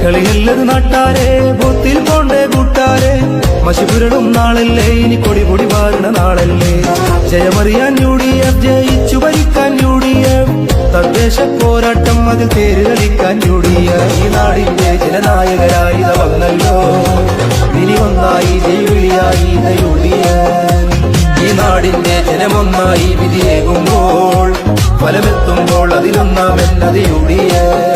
കളിയല്ലത് നാട്ടാരെ ബൂത്തിൽ പോണ്ടേ കൂട്ടാരെ മഷിപുരടും നാളല്ലേ ഇനി കൊടിപൊടി വാരണ നാളല്ലേ ജയമറിയാൻ UDF ജയിച്ചു ഭരിക്കാൻ UDF തദ്ദേശ പോരാട്ടം അതിൽ തേര് കളിക്കാൻ UDF ഈ നാടിന്റെ ജനനായകരായി വന്നല്ലോ ഇനി ഒന്നായി ജൈവിളിയായി UDF ഈ നാടിന്റെ ജനമൊന്നായി വിധിയേകുമ്പോൾ ഫലമെത്തുമ്പോൾ അതിലൊന്നാമെന്നത് UDF